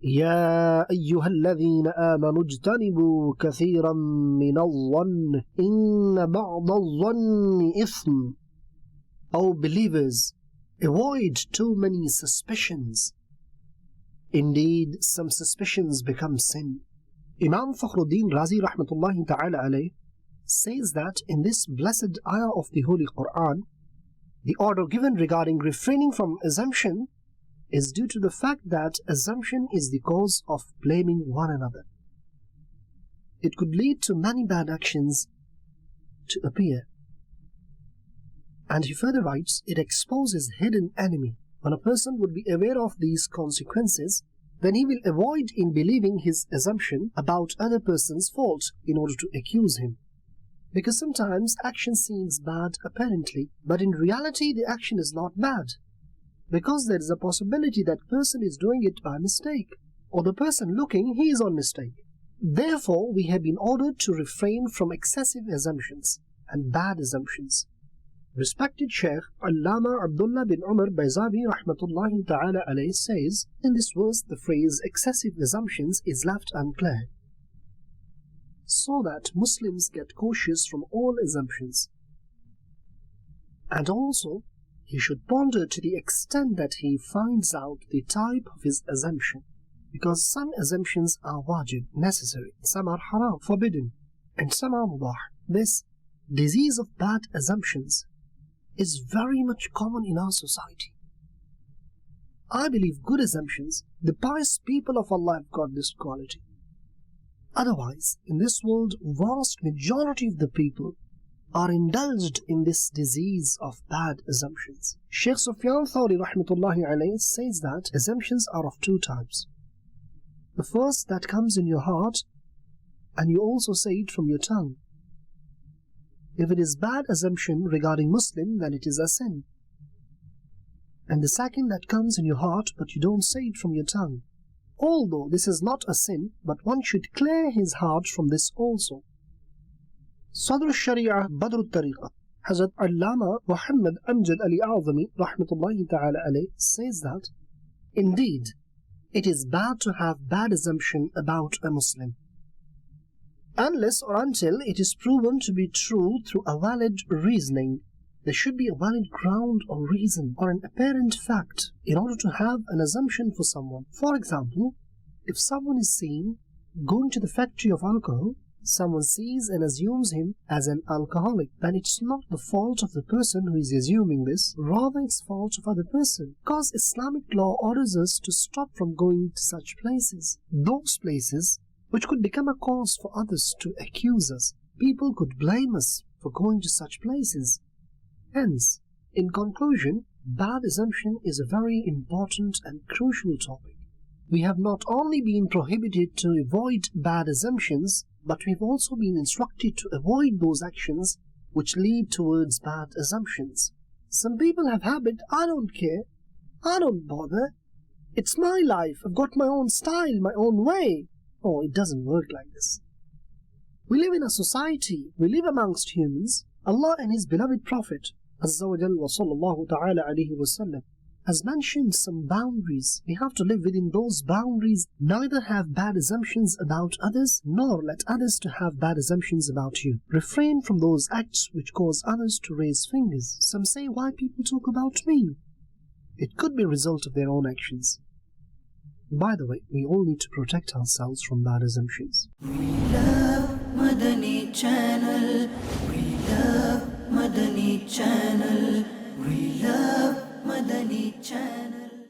يا أيها الذين آمنوا اجتنبوا كثيرا من الظن إن بعض الظن إثم. O believers, avoid too many suspicions. Indeed, some suspicions become sin. Imam Fakhruddin Razi rahmatullahi ta'ala alayh says that in this blessed ayah of the Holy Quran, the order given regarding refraining from assumption is due to the fact that assumption is the cause of blaming one another. It could lead to many bad actions to appear. And he further writes, it exposes hidden enemy. When a person would be aware of these consequences, then he will avoid in believing his assumption about other person's fault in order to accuse him. Because sometimes action seems bad apparently, but in reality the action is not bad. Because there is a possibility that person is doing it by mistake, or the person looking, he is on mistake. Therefore, we have been ordered to refrain from excessive assumptions and bad assumptions. Respected Shaykh Allama Abdullah bin Umar Bayzavi rahmatullahi ta'ala alayh says, in this verse the phrase excessive assumptions is left unclear, so that Muslims get cautious from all assumptions. And also, he should ponder to the extent that he finds out the type of his assumption, because some assumptions are wajib, necessary, some are haram, forbidden, and some are mubah. This disease of bad assumptions is very much common in our society. I believe good assumptions, the pious people of Allah have got this quality. Otherwise, in this world, vast majority of the people are indulged in this disease of bad assumptions. Shaykh Sufyan Thawri rahmatullahi alayhi says that assumptions are of two types. The first that comes in your heart, and you also say it from your tongue. If it is bad assumption regarding Muslim, then it is a sin. And the second that comes in your heart, but you don't say it from your tongue. Although this is not a sin, but one should clear his heart from this also. Sadr al-Sharia Badr al-Tariqa Hazrat Allama Muhammad Amjad Ali A'zami rahmatullahi ta'ala alayh says that, indeed, it is bad to have bad assumption about a Muslim, unless or until it is proven to be true through a valid reasoning. There should be a valid ground or reason or an apparent fact in order to have an assumption for someone. For example, if someone is seen going to the factory of alcohol, someone sees and assumes him as an alcoholic, then it's not the fault of the person who is assuming this, rather it's fault of other person, because Islamic law orders us to stop from going to such places. Those places which could become a cause for others to accuse us. People could blame us for going to such places. Hence, in conclusion, bad assumption is a very important and crucial topic. We have not only been prohibited to avoid bad assumptions, but we have also been instructed to avoid those actions which lead towards bad assumptions. Some people have habit, I don't care, I don't bother, it's my life, I've got my own style, my own way. Oh, it doesn't work like this. We live in a society, we live amongst humans. Allah and His beloved Prophet Azza wa Jalla wa sallallahu ta'ala alayhi wa sallam has mentioned some boundaries. We have to live within those boundaries, neither have bad assumptions about others, nor let others to have bad assumptions about you. Refrain from those acts which cause others to raise fingers. Some say, why people talk about me? It could be a result of their own actions. By the way, we all need to protect ourselves from bad assumptions. We love Madani Channel. We love Madani Channel. We love Madani Channel.